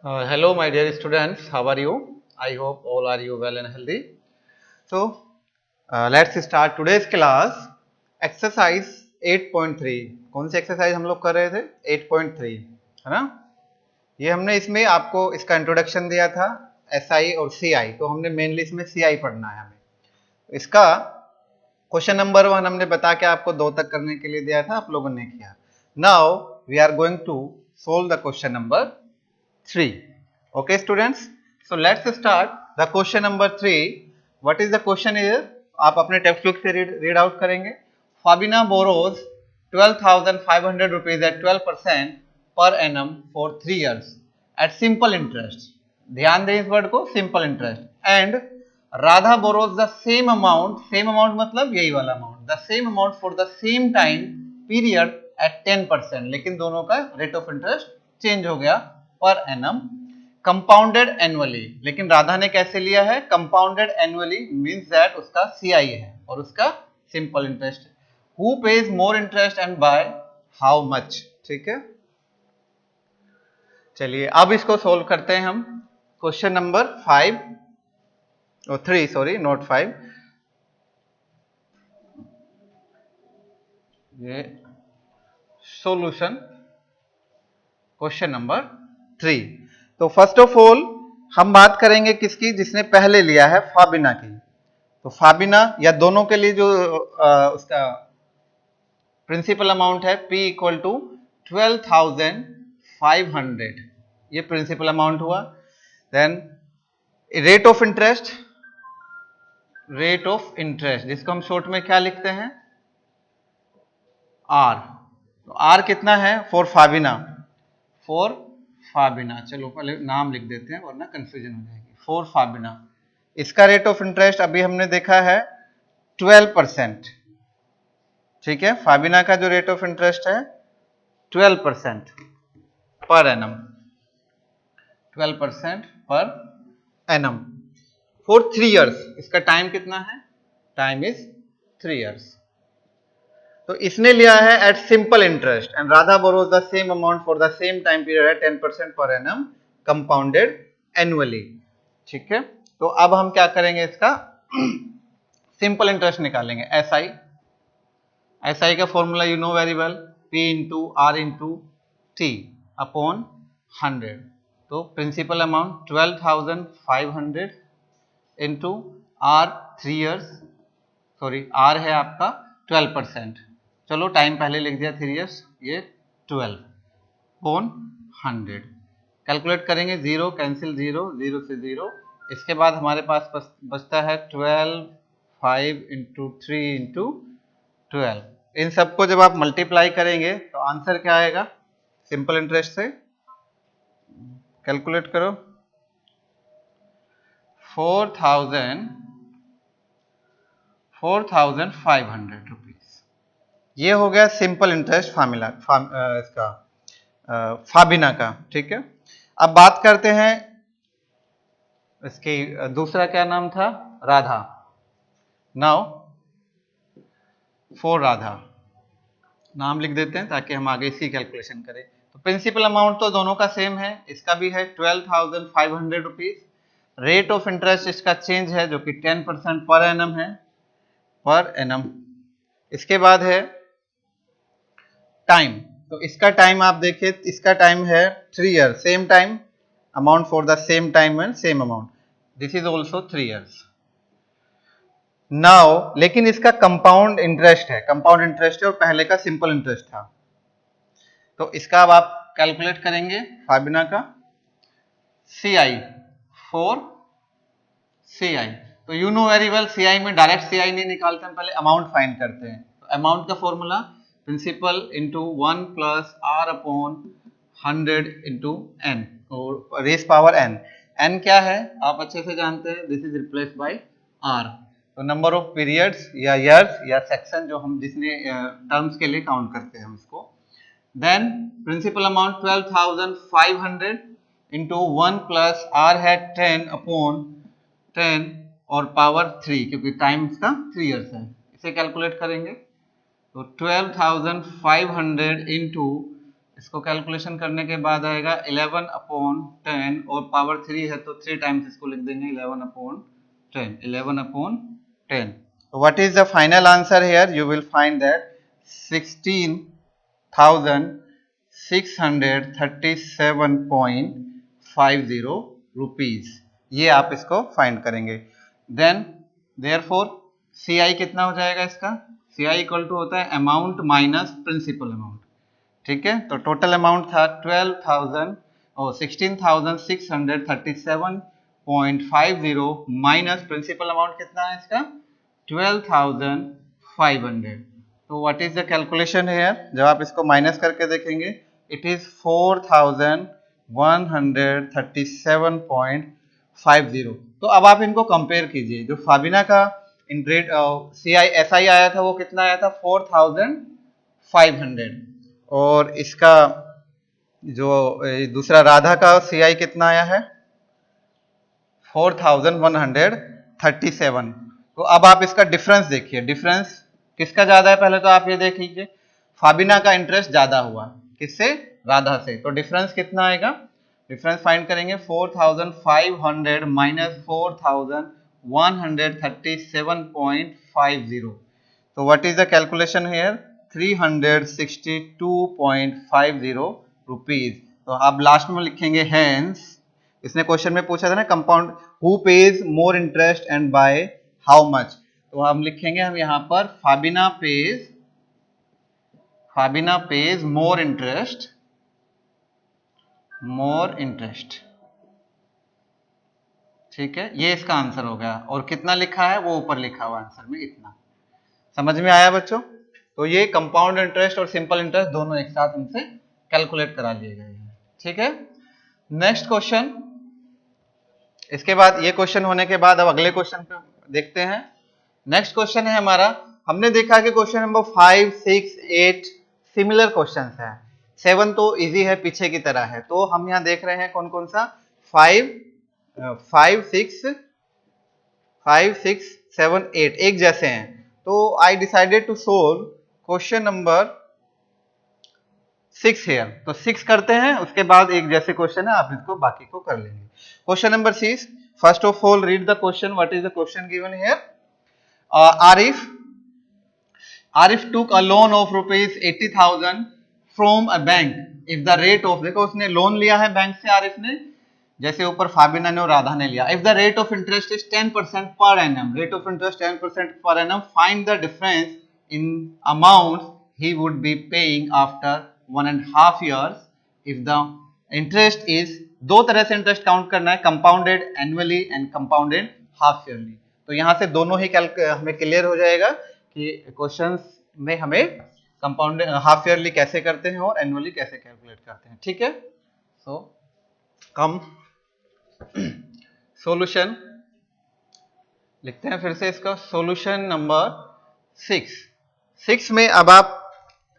Hello, my dear students. How are you? I hope all are you well and healthy. So, let's start today's class. Exercise 8.3. कौन सी exercise हम लोग कर रहे थे? 8.3 है ना? ये हमने इसमें आपको इसका इंट्रोडक्शन दिया था SI और CI, तो हमने मेनली इसमें CI पढ़ना है हमें. इसका क्वेश्चन नंबर 1 हमने बता के आपको 2 तक करने के लिए दिया था, आप लोगों ने किया. Now we are going to solve the question number 3. Okay, students. So let's start the question number 3. What is the question is? आप अपने टेक्स्ट बुक से रीड आउट करेंगे. Fabina borrows 12,500 rupees at 12% per annum for 3 years at simple interest. ध्यान दें इस word को, simple interest. And Radha borrows the same amount मतलब यही वाला amount, the same amount for the same time period at 10%. लेकिन दोनों का रेट ऑफ इंटरेस्ट चेंज हो गया पर एनम कंपाउंडेड एनुअली. लेकिन राधा ने कैसे लिया है? कंपाउंडेड एनुअली मींस दैट उसका सीआई है और उसका simple interest. Who page more interest and by how much. ठीक है, चलिए अब इसको सोल्व करते हैं हम. क्वेश्चन नंबर 5 और 3, सॉरी नॉट 5, ये सॉल्यूशन क्वेश्चन नंबर 3. तो फर्स्ट ऑफ ऑल हम बात करेंगे किसकी? जिसने पहले लिया है, फाबिना की. तो फाबिना या दोनों के लिए जो उसका प्रिंसिपल अमाउंट है P इक्वल टू 12,500, ये प्रिंसिपल अमाउंट हुआ. देन रेट ऑफ इंटरेस्ट जिसको हम शॉर्ट में क्या लिखते हैं? R. तो R कितना है फॉर फाबिना? चलो पहले नाम लिख देते हैं वरना कंफ्यूजन हो जाएगी. फॉर फाबिना इसका रेट ऑफ इंटरेस्ट अभी हमने देखा है 12%. ठीक है, फाबिना का जो रेट ऑफ इंटरेस्ट है 12% per annum, 12% per annum for 3 years. इसका टाइम कितना है? Time is 3 years. तो इसने लिया है at simple interest and Radha borrows the same amount for the same time period at 10% per annum compounded annually. ठीक है, तो अब हम क्या करेंगे? इसका सिंपल इंटरेस्ट निकालेंगे. एसआई का formula you know very well, P into R into T upon 100. तो principal amount 12,500 into R 3 years, sorry R है आपका 12%. चलो टाइम पहले लिख दिया 3 इयर्स, ये 12 अपॉन 100. कैलकुलेट करेंगे, 0 कैंसिल 0, 0 से 0. इसके बाद हमारे पास बचता है 12, 5 इंटू 3 इंटू 12. इन सबको जब आप मल्टीप्लाई करेंगे तो आंसर क्या आएगा? सिंपल इंटरेस्ट से कैलकुलेट करो. 4,500 रुपीज. ये हो गया सिंपल इंटरेस्ट इसका फाबिना का. ठीक है, अब बात करते हैं इसकी दूसरा क्या नाम था? राधा. नाउ फॉर राधा नाम लिख देते हैं ताकि हम आगे इसी कैलकुलेशन करें. तो प्रिंसिपल अमाउंट तो दोनों का सेम है, इसका भी है 12,500 रुपीज. रेट ऑफ इंटरेस्ट इसका चेंज है जो कि 10% पर एनम है, पर एनम. इसके बाद है टाइम. तो इसका टाइम आप देखिए, इसका टाइम है 3 year. Same time amount for the same time and same amount. This is also 3 years. Now लेकिन इसका कंपाउंड इंटरेस्ट है, और पहले का सिंपल इंटरेस्ट था. तो इसका अब आप कैलकुलेट करेंगे फाबिना का सीआई फॉर सीआई. तो you know very well, CI में डायरेक्ट सीआई नहीं निकालते हैं, पहले अमाउंट फाइंड करते हैं. तो अमाउंट का formula principal into 1 plus R upon 100 into N और रेस पावर एन. एन क्या है आप अच्छे से जानते हैं, this is replaced by R. तो नंबर ऑफ पीरियड्स या ईयर्स या सेक्शन जो हम जिसने टर्म्स के लिए काउंट करते हैं हम इसको. Then principal amount 12,500 into 1 plus R है 10 अपॉन 10 और पावर 3, क्योंकि टाइम इसका 3 इयर्स है. इसे कैलकुलेट करेंगे तो 12,500 इंटू इसको कैलकुलेशन करने के बाद आएगा 11/10 और पावर 3 है तो 3 टाइम्स इसको लिख देंगे 11/10. So what is the final answer here? You will find that 16,637.50 rupees, ये आप इसको फाइंड करेंगे. देन देयरफॉर CI कितना हो जाएगा इसका? CI इक्वल टू होता है अमाउंट माइनस प्रिंसिपल अमाउंट. ठीक है, तो टोटल अमाउंट था 16,637.50 माइनस प्रिंसिपल अमाउंट कितना है इसका? 12,500. तो what is the calculation here? जब आप इसको माइनस करके देखेंगे इट इज 4,137.50. तो अब आप इनको कंपेयर कीजिए. जो फाबिना का इंटरेस्ट SI आया था वो कितना आया था? 4,500. और इसका जो दूसरा राधा का CI कितना आया है? 4,137. तो अब आप इसका डिफरेंस देखिए. डिफरेंस किसका ज्यादा है? पहले तो आप ये देख लीजिए, फाबिना का इंटरेस्ट ज्यादा हुआ. किससे? राधा से. तो डिफरेंस कितना आएगा? डिफरेंस फाइंड करेंगे 4,500 माइनस 4,137.50. तो what is the calculation here? 362.50 rupees. तो आप लास्ट में लिखेंगे हेंस. इसने क्वेश्चन में पूछा था ना compound who page more interest and by how much. तो हम लिखेंगे हम यहाँ पर फाबिना पेज मोर इंटरेस्ट. ठीक है, ये इसका आंसर हो गया. और कितना लिखा है वो ऊपर लिखा हुआ आंसर में इतना. समझ में आया बच्चों? तो ये कंपाउंड इंटरेस्ट और सिंपल इंटरेस्ट दोनों एक साथ हमसे कैलकुलेट करा लिए गए हैं. ठीक है, नेक्स्ट क्वेश्चन. इसके बाद ये क्वेश्चन होने के बाद अब अगले क्वेश्चन पे देखते हैं. नेक्स्ट क्वेश्चन है हमारा. हमने देखा कि क्वेश्चन नंबर 5, 6, 8 सिमिलर क्वेश्चन है. 7 तो इजी है, पीछे की तरह है. तो हम यहाँ देख रहे हैं कौन कौन सा 5, 6, 7, 8 एक जैसे हैं. तो I decided to solve question number 6 here. तो 6 करते हैं, उसके बाद एक जैसे क्वेश्चन है, आप इसको बाकी को कर लेंगे. Question number 6. First of all read the question. What is the question given here? Arif took a loan of rupees 80,000 from a bank. If the rate of, देखो उसने लोन लिया है बैंक से आरिफ ने, जैसे ऊपर फाबिना ने और राधा ने लिया. If the rate of interest is 10% per annum, rate of interest 10% per annum, find the difference in amounts he would be paying after 1.5 years. If the interest is, दो तरह से इंटरेस्ट काउंट करना है, compounded annually and compounded half yearly. तो यहाँ से दोनों ही हमें क्लियर हो जाएगा कि क्वेश्चंस में हमें कंपाउंड हाफ ईयरली कैसे करते हैं और एनुअली कैसे कैलकुलेट करते हैं. ठीक है, सो कम सॉल्यूशन लिखते हैं फिर से इसका. सॉल्यूशन नंबर 6 में अब आप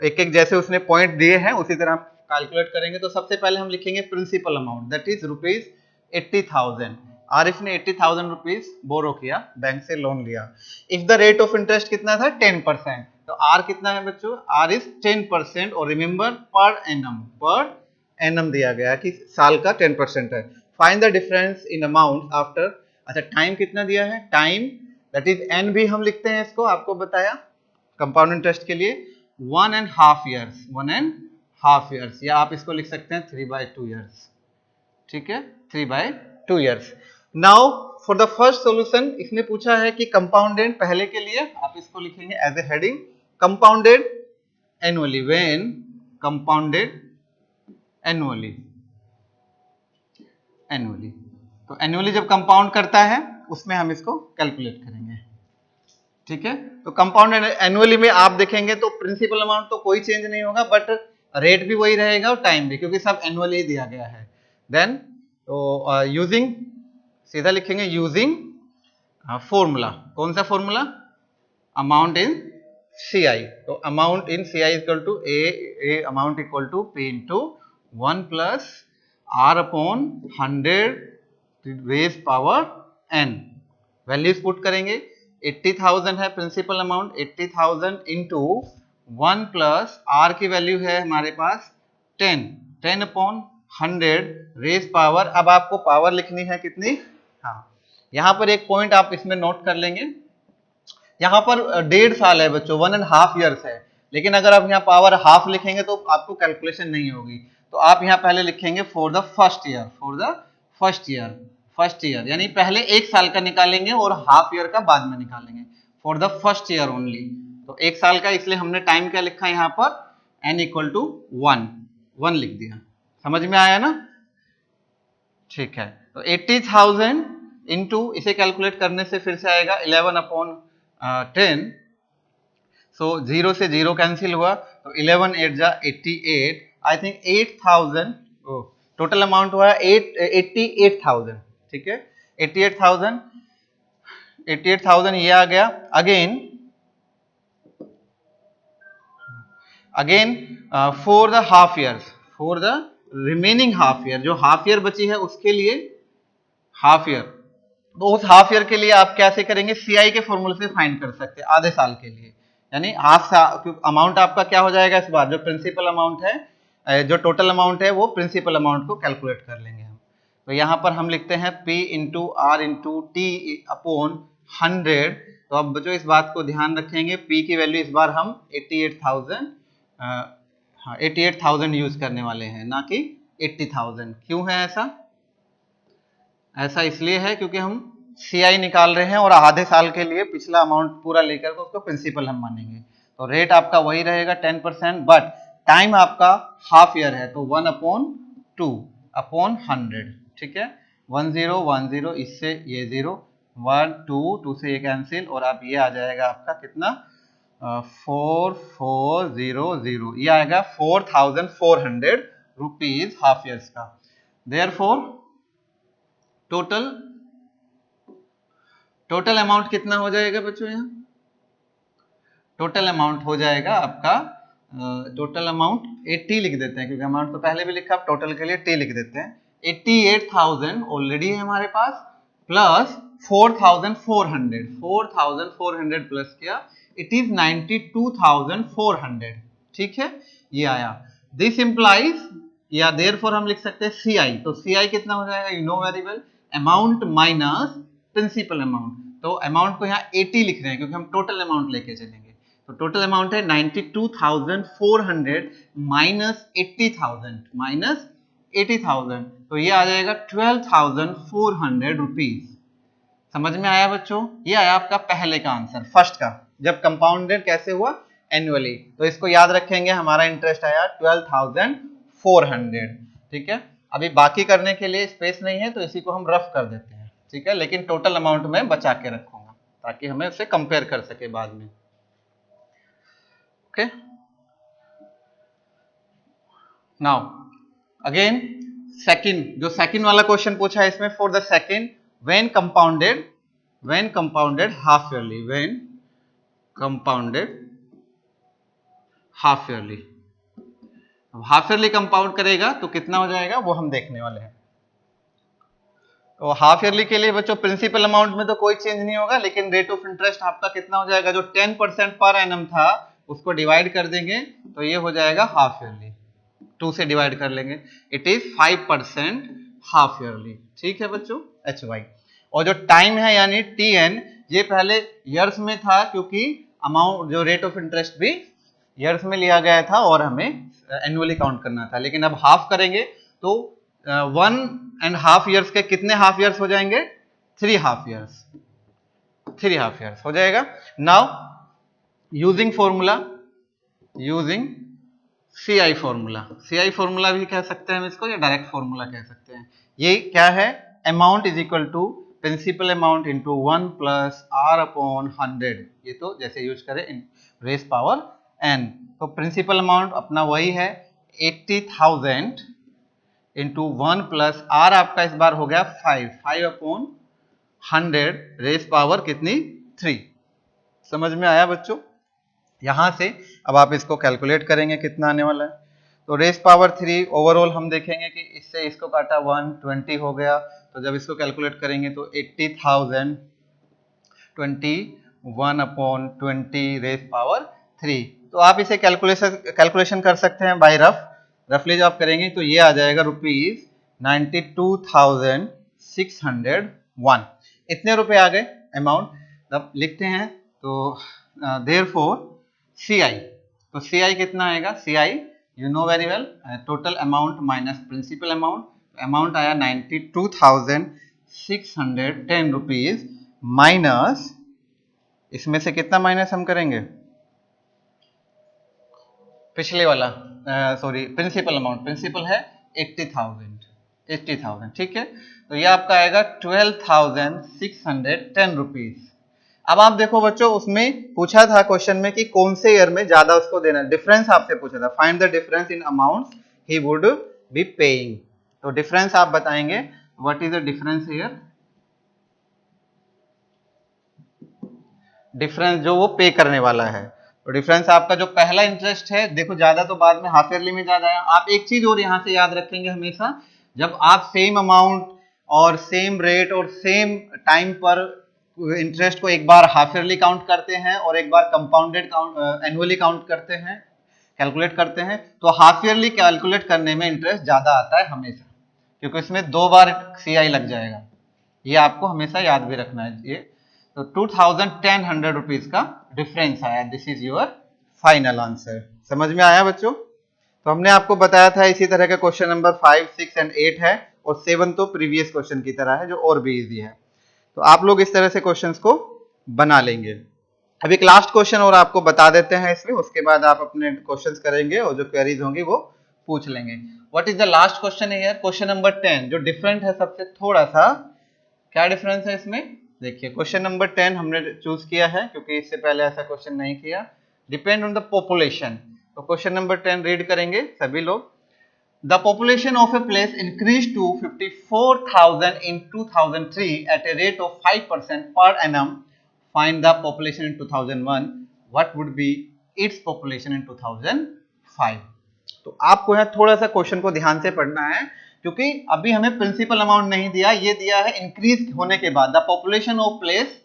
एक एक जैसे उसने पॉइंट दिए हैं उसी तरह आप कैलकुलेट करेंगे. तो सबसे पहले हम लिखेंगे principal amount, that is rupees 80,000. Arif ने 80,000 रुपीज बोरो किया, बैंक से लोन लिया. If the rate of interest कितना था? 10%. तो आर कितना है बच्चों? R is 10%. और रिमेंबर पर एनम दिया गया कि साल का 10% है. Find the difference in amount after. अच्छा, टाइम कितना दिया है? टाइम दैट इज एन भी हम लिखते हैं इसको, आपको बताया कंपाउंड इंटरेस्ट के लिए 1.5 years. 1.5 years, या आप इसको लिख सकते हैं 3/2 years. ठीक है, 3/2 years. Now for the first solution इसने पूछा है कि कंपाउंडेड पहले के लिए आप इसको लिखेंगे as a heading compounded annually. When compounded annually. तो एनुअली जब कंपाउंड करता है उसमें हम इसको कैलकुलेट करेंगे. ठीक है, तो कंपाउंड एनुअली में आप देखेंगे तो प्रिंसिपल अमाउंट तो कोई चेंज नहीं होगा, बट रेट भी वही रहेगा और टाइम भी, क्योंकि सब एनुअली ही दिया गया है. देन तो यूजिंग सीधा लिखेंगे यूजिंग फॉर्मूला. कौन सा फॉर्मूला? Amount in CI. तो amount in CI equal to A amount equal to P into 1 plus R upon 100 raise power n. Values put करेंगे. 80,000 है principal amount, 80,000 into 1 plus R की value है हमारे पास 10 upon 100 raise power, अब आपको power लिखनी है कितनी, हाँ यहाँ पर एक पॉइंट आप इसमें नोट कर लेंगे, यहाँ पर 1.5 साल है बच्चों, 1.5 ईयर्स है, लेकिन अगर आप यहाँ पावर हाफ लिखेंगे तो आपको कैलकुलेशन नहीं होगी, तो आप यहाँ पहले लिखेंगे for the first year, for the first year यानी पहले 1 साल का निकालेंगे और हाफ ईयर का बाद में निकालेंगे, for the first year only. तो 1 साल का, इसलिए हमने टाइम क्या लिखा यहाँ पर, n इक्वल टू 1 लिख दिया। समझ में आया ना, ठीक है। तो 80,000 इंटू, इसे कैलकुलेट करने से फिर से आएगा 11 अपॉन 10, सो 0 से 0 कैंसिल हुआ, तो 11 8 जा 88, आई थिंक 8,000, टोटल अमाउंट हुआ 88,000, ठीक है, 88,000 ये आ गया। Again for the half years, for the remaining half year, जो हाफ ईयर बची है उसके लिए हाफ ईयर, तो उस हाफ ईयर के लिए आप कैसे करेंगे, सीआई के फॉर्मूले से फाइंड कर सकते हैं, आधे साल के लिए, यानी हाफ अमाउंट आपका क्या हो जाएगा इस बार, जो प्रिंसिपल अमाउंट है, जो टोटल अमाउंट है वो प्रिंसिपल अमाउंट को कैलकुलेट कर लेंगे हम। तो यहाँ पर हम लिखते हैं P into R into T upon 100। तो अब बच्चों इस बात को ध्यान रखेंगे, P की वैल्यू इस बार हम 88,000 यूज करने वाले हैं, ना कि 80,000। क्यों है ऐसा? ऐसा इसलिए है क्योंकि हम सीआई निकाल रहे हैं और आधे साल के लिए पिछला अमाउंट पूरा लेकर के उसको प्रिंसिपल हम मानेंगे। तो रेट आपका वही रहेगा 10%, बट टाइम आपका हाफ ईयर है, तो 1/2 अपॉन 100, ठीक है। 1010, इससे ये 0, 1 2 से ये कैंसिल, और आप ये आ जाएगा आपका कितना, 4400, ये आएगा 4,400 रुपीज हाफ ईयर्स का। देयरफॉर टोटल अमाउंट कितना हो जाएगा बच्चों, यहाँ टोटल अमाउंट हो जाएगा आपका, टोटल अमाउंट 80 लिख देते हैं, क्योंकि अमाउंट तो पहले भी लिखा, टोटल के लिए T लिख देते हैं। 88,000 ऑलरेडी है हमारे पास, प्लस 4,400 प्लस किया, इट इज 92,400, ठीक है, ये आया। दिस इंप्लाइज, या देयरफॉर हम लिख सकते हैं CI, तो CI कितना हो जाएगा, you know very well, amount minus principal amount. तो अमाउंट को यहाँ 80 लिख रहे हैं क्योंकि हम टोटल अमाउंट लेके चलेंगे, तो टोटल अमाउंट है 92,400 माइनस 80,000, तो ये आ जाएगा 12,400 रुपीज। समझ में आया बच्चों? ये आया आपका पहले का आंसर, फर्स्ट का, जब कंपाउंडेड कैसे हुआ, एनुअली। तो इसको याद रखेंगे, हमारा इंटरेस्ट आया 12,400, ठीक है। अभी बाकी करने के लिए स्पेस नहीं है, तो इसी को हम रफ कर देते हैं, ठीक है, लेकिन टोटल अमाउंट में बचा के रखूंगा ताकि हमें उससे कंपेयर कर सके बाद में, ओके। नाउ अगेन सेकंड, जो सेकंड वाला क्वेश्चन पूछा है इसमें, for the second when compounded half yearly, half yearly compound करेगा तो कितना हो जाएगा वो हम देखने वाले हैं। तो हाफ ईयरली के लिए बच्चों प्रिंसिपल अमाउंट में तो कोई चेंज नहीं होगा, लेकिन रेट ऑफ इंटरेस्ट आपका कितना हो जाएगा, जो 10% पर एनम था उसको डिवाइड कर देंगे तो ये हो जाएगा हाफ ईयरली, 2 से डिवाइड कर लेंगे, इट इज 5% हाफ ईयरली, ठीक है बच्चों, HY। और जो टाइम है यानी TN, ये पहले ईयर्स में था क्योंकि अमाउंट, जो रेट ऑफ इंटरेस्ट भी ईयर्स में लिया गया था और हमें एनुअली काउंट करना था, लेकिन अब हाफ करेंगे तो 1.5 ईयर्स के कितने हाफ ईयर्स हो जाएंगे, 3 हाफ ईयर्स हो जाएगा। नाउ यूजिंग CI फॉर्मूला भी कह सकते हैं हम इसको, या डायरेक्ट फॉर्मूला कह सकते हैं। ये क्या है, amount is equal to principal amount into 1 plus R upon 100, ये तो जैसे यूज करें रेस पावर n। तो प्रिंसिपल अमाउंट अपना वही है 80,000 इंटू 1 प्लस R, आपका इस बार हो गया 5 अपॉन 100 रेस पावर कितनी, 3। समझ में आया बच्चों? यहां से अब आप इसको कैलकुलेट करेंगे कितना आने वाला है। तो रेस पावर 3 ओवरऑल हम देखेंगे कि इससे इसको काटा 120 हो गया, तो जब इसको कैलकुलेट करेंगे तो 80,000 21 अपॉन 20 रेस पावर 3। तो आप इसे कैलकुलेशन कर सकते हैं बाय रफ। रफली जब आप करेंगे तो ये आ जाएगा ₹92,601। इतने रुपए आ गए अमाउंट। तब लिखते हैं तो देयरफॉर CI, तो CI कितना आएगा? CI you know very well, total amount minus principal amount. Amount आया 92,610 रुपीज माइनस, इसमें से कितना माइनस हम करेंगे? पिछले वाला, सॉरी प्रिंसिपल अमाउंट, प्रिंसिपल है 80,000, ठीक है। तो ये आपका आएगा 12,610 रुपीज। अब आप देखो बच्चों, उसमें पूछा था क्वेश्चन में कि कौन से ईयर में ज्यादा उसको देना, डिफरेंस आपसे पूछा था, find the difference in amount he would be paying. तो डिफरेंस आप बताएंगे, what is the difference here? Difference जो वो पे करने वाला है, तो डिफरेंस आपका जो पहला इंटरेस्ट है, देखो ज्यादा तो बाद में हाफ ईयरली में ज्यादा है। आप एक चीज और यहां से याद रखेंगे हमेशा, जब आप सेम अमाउंट और सेम रेट और सेम टाइम पर इंटरेस्ट को एक बार हाफ ईयरली काउंट करते हैं और एक बार कंपाउंडेड काउंट एनुअली काउंट करते हैं, कैलकुलेट करते हैं, तो हाफ ईयरली कैलकुलेट करने में इंटरेस्ट ज्यादा आता है हमेशा, क्योंकि इसमें 2 बार CI लग जाएगा। ये आपको हमेशा याद भी रखना है। ये तो 2,100 रुपीज का डिफरेंस आया। This is your final answer. समझ में आया बच्चों? तो हमने आपको बताया था इसी तरह का क्वेश्चन नंबर 5, 6 एंड 8 है, और 7 तो प्रीवियस क्वेश्चन की तरह है जो और भी इजी है। तो आप लोग इस तरह से क्वेश्चंस को बना लेंगे। अब एक लास्ट क्वेश्चन और आपको बता देते हैं इसमें, उसके बाद आप अपने क्वेश्चंस करेंगे और जो क्वेरीज होंगी वो पूछ लेंगे। What is the last question here? Question number 10 जो डिफरेंट है सबसे थोड़ा सा। क्या डिफरेंस है इसमें? देखिए क्वेश्चन नंबर 10 हमने चूज किया है क्योंकि इससे पहले ऐसा क्वेश्चन नहीं किया। Depend on the population. तो क्वेश्चन नंबर 10 रीड करेंगे सभी लोग। The population of a place increased to 54,000 in 2003 at a rate of 5% per annum. Find the population in 2001. What would be its population in 2005? तो आपको यहाँ थोड़ा सा question को ध्यान से पढ़ना है, क्योंकि अभी हमें प्रिंसिपल अमाउंट नहीं दिया, ये दिया है इंक्रीज होने के बाद। The population of place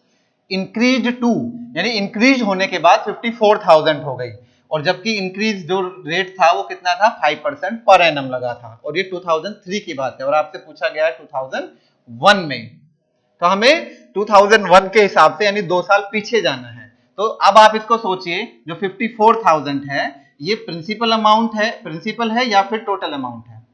increase to, यानी इंक्रीज होने के बाद 54,000 हो गई, और जबकि इंक्रीज जो रेट था वो कितना था? 5% पर एनम लगा था, और ये 2003 की बात है, और आपसे पूछा गया है 2001 में। तो हमें 2001 के हिसाब से यानी 2 साल पीछे जाना है। तो अब आप इसको सोचिए, जो 54,000 है ये प्रिंसिपल अमाउंट है, प्रिंसिपल है या फिर टोटल अमाउंट है?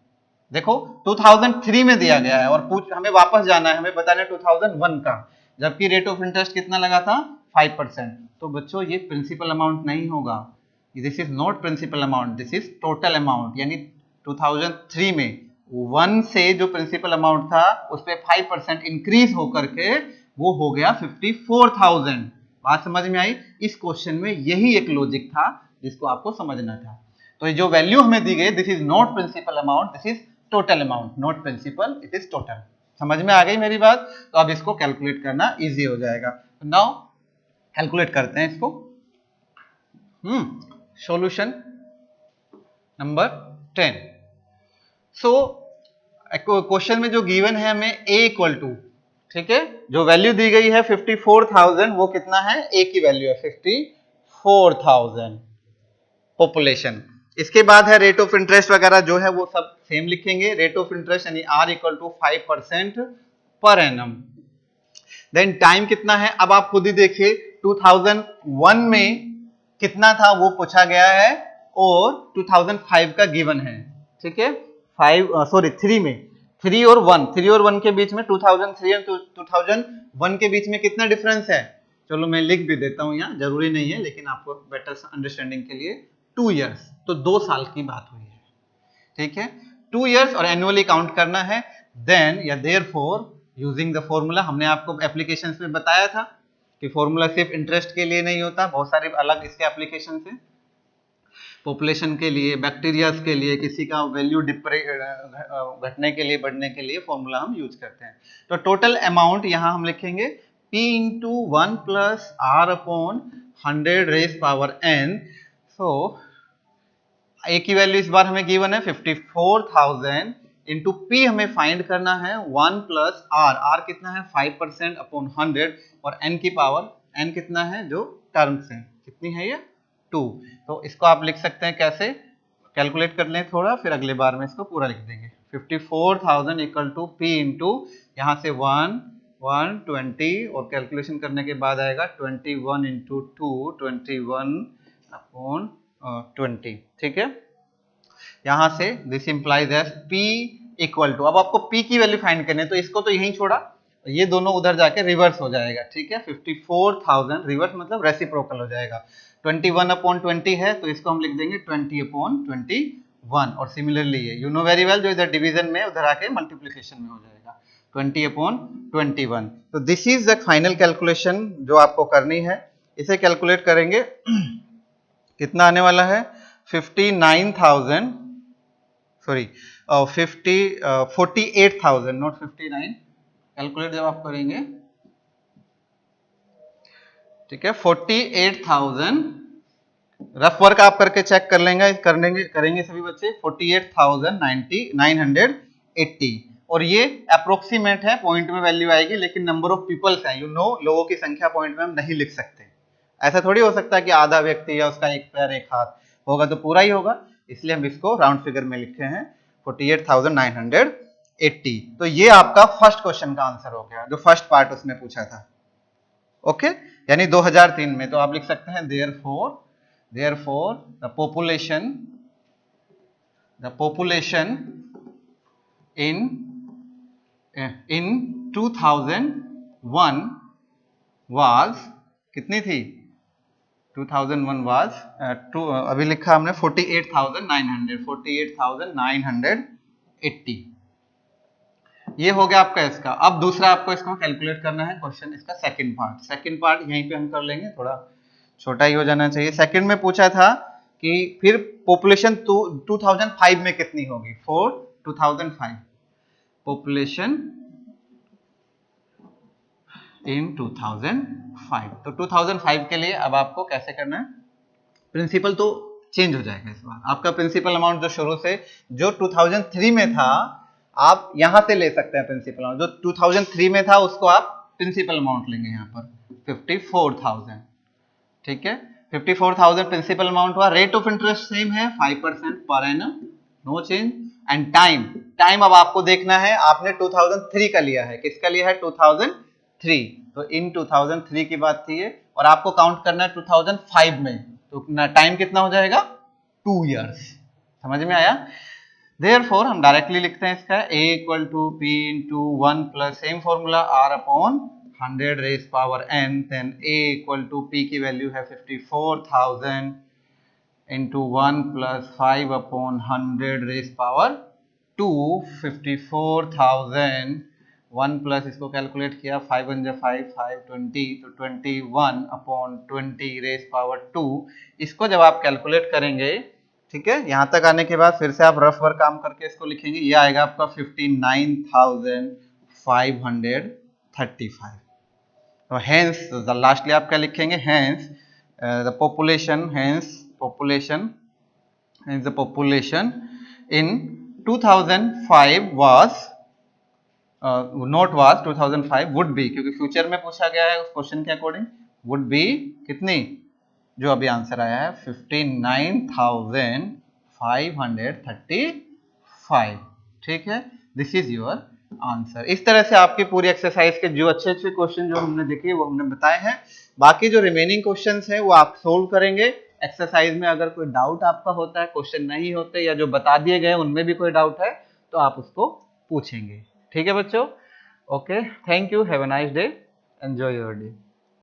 देखो 2003 में दिया गया है और हमें वापस जाना है, हमें बताना है 2001 का, जबकि रेट ऑफ इंटरेस्ट कितना लगा था? 5%। तो बच्चों ये प्रिंसिपल अमाउंट नहीं होगा, this is not principal amount, this is total amount. यानी 2003 में 1 से जो प्रिंसिपल अमाउंट था उस पर 5% इंक्रीज होकर के वो हो गया 54,000। बात समझ में आई? इस क्वेश्चन में यही एक लॉजिक था जिसको आपको समझना था। तो ये जो वैल्यू हमें दी गई, this is not principal amount, this is total amount, not principal, it is total. समझ में आ गई मेरी बात? तो अब इसको कैलकुलेट करना इजी हो जाएगा। तो नाउ कैलकुलेट करते हैं इसको। Solution number 10। सो क्वेश्चन में जो गिवन है हमें a इक्वल टू, ठीक है, जो वैल्यू दी गई है 54,000, वो कितना है? a की वैल्यू है 54,000 पॉपुलेशन। इसके बाद है रेट ऑफ इंटरेस्ट वगैरह जो है वो सब सेम लिखेंगे। रेट ऑफ इंटरेस्ट यानी r equal to 5% per annum. Then time कितना है? अब आप खुद ही देखिए 2001 में कितना था वो पूछा गया है, और 2005 का गिवन है, ठीक है। 3 में 3 और 1 के बीच में 2003 और 2001 के बीच में कितना डिफरेंस है? चलो मैं लिख भी देता हूं, यहाँ जरूरी नहीं है लेकिन आपको बेटर अंडरस्टैंडिंग के लिए 2 इयर्स, तो 2 साल की बात हुई है, ठीक है। 2 इयर्स और एनुअली काउंट करना है। देन या देयरफॉर यूजिंग द फॉर्मूला, हमने आपको एप्लीकेशंस में बताया था कि फॉर्मूला सिर्फ इंटरेस्ट के लिए नहीं होता, बहुत सारे अलग इसके एप्लीकेशन है। पॉपुलेशन के लिए, बैक्टीरियाज के लिए, किसी का वैल्यू घटने के लिए, बढ़ने के लिए फॉर्मूला हम यूज करते हैं। तो टोटल अमाउंट यहां हम लिखेंगे P into 1 plus R upon 100 raise power n। So A की वैल्यू इस बार हमें गिवन है 54,000 इंटू P हमें फाइंड करना है 1 प्लस R कितना है? 5% अपॉन 100, और n की पावर, n कितना है जो टर्म्स है, कितनी है ये? 2। तो इसको आप लिख सकते हैं कैसे? कैलकुलेट कर लें थोड़ा, फिर अगले बार में इसको पूरा लिख देंगे। 54,000 इक्वल टू पी इंटू यहाँ से 1 1 20 और कैलकुलेशन करने के बाद आएगा 21 इंटू 2 21 अपॉन 20। ठीक है, यहाँ से this implies as P equal to, अब आपको पी की वैल्यू फाइंड करनी है तो इसको तो यहीं छोड़ा, ये दोनों उधर जाके रिवर्स हो जाएगा। ठीक है, 54,000 रिवर्स मतलब रेसिप्रोकल हो जाएगा। 21 अपॉन 20 है तो इसको हम लिख देंगे 20 अपॉन 21, और सिमिलरली ये यू नो वेरी वेल, जो इधर डिवीजन में उधर आके मल्टीप्लिकेशन में हो जाएगा 20 अपॉन 21। तो this is the final calculation जो आपको करनी है। इसे कैलकुलेट करेंगे कितना आने वाला है, 59,000 सॉरी 48,000 नॉट 59, कैलकुलेट जब आप करेंगे, ठीक है, 48,000 रफ वर्क आप करके चेक कर लेंगे, करेंगे सभी बच्चे। 48,980 और ये अप्रोक्सीमेट है, पॉइंट में वैल्यू आएगी, लेकिन नंबर ऑफ पीपल्स है, यू नो, लोगों की संख्या पॉइंट में हम नहीं लिख सकते। ऐसा थोड़ी हो सकता है कि आधा व्यक्ति या उसका एक पैर एक हाथ होगा तो पूरा ही होगा, इसलिए हम इसको राउंड फिगर में लिखे हैं 48,980। तो ये आपका फर्स्ट क्वेश्चन का आंसर हो गया, जो फर्स्ट पार्ट उसमें पूछा था। ओके, यानी 2003 में। तो आप लिख सकते हैं therefore the population in 2001 was कितनी थी, 2001 was अभी लिखा हमने 48,980। ये हो गया आपका इसका। अब दूसरा आपको इसको कैलकुलेट करना है क्वेश्चन, इसका सेकंड पार्ट यहीं पे हम कर लेंगे, थोड़ा छोटा ही हो जाना चाहिए। सेकंड में पूछा था कि फिर पॉपुलेशन 2005 में कितनी होगी, फॉर 2005 पॉपुलेशन इन 2005। तो 2005 के लिए अब आपको कैसे करना है, प्रिंसिपल तो चेंज हो जाएगा इस बार। आपका प्रिंसिपल अमाउंट जो शुरू से जो 2003 में था, आप यहां से ले सकते हैं प्रिंसिपल अमाउंट, जो 2003 में था उसको आप प्रिंसिपल अमाउंट लेंगे यहाँ पर 54,000। ठीक है, 54,000 प्रिंसिपल अमाउंट हुआ। रेट ऑफ इंटरेस्ट सेम है 5% per annum, no change. And time अब आपको देखना है, आपने 2003 का लिया है, किसका लिया है, 2003, तो इन 2003 की बात थी ये, और आपको काउंट करना है 2005 में, तो टाइम कितना हो जाएगा, 2 इयर्स। समझ में आया। Therefore हम डायरेक्टली लिखते हैं इसका a equal to p into 1 plus same formula r upon 100 raise power n, then a equal to p की वैल्यू है 54,000 into 1 plus 5 upon 100 raise power 2, 54,000 1 plus इसको कैलकुलेट किया, 5 1 5 5 20, तो 21 अपॉन 20 रेज पावर 2। इसको जब आप कैलकुलेट करेंगे, ठीक है, यहां तक आने के बाद फिर से आप रफ वर्क काम करके इसको लिखेंगे, ये आएगा आपका 59,535। तो हेंस लास्टली आप क्या लिखेंगे, hence the population in 2005 was not was 2005 would be, क्योंकि फ्यूचर में पूछा गया है उस क्वेश्चन के अकॉर्डिंग, वुड बी कितनी, जो अभी आंसर आया है 59,535। ठीक है, दिस इज योर आंसर। इस तरह से आपकी पूरी एक्सरसाइज के जो अच्छे क्वेश्चन जो हमने देखे वो हमने बताए हैं। बाकी जो रिमेनिंग क्वेश्चंस हैं वो आप सोल्व करेंगे एक्सरसाइज में। अगर कोई डाउट आपका होता है, क्वेश्चन नहीं होते या जो बता दिए गए उनमें भी कोई डाउट है तो आप उसको पूछेंगे। ठीक है बच्चों, okay, thank you, have a nice day, enjoy your day.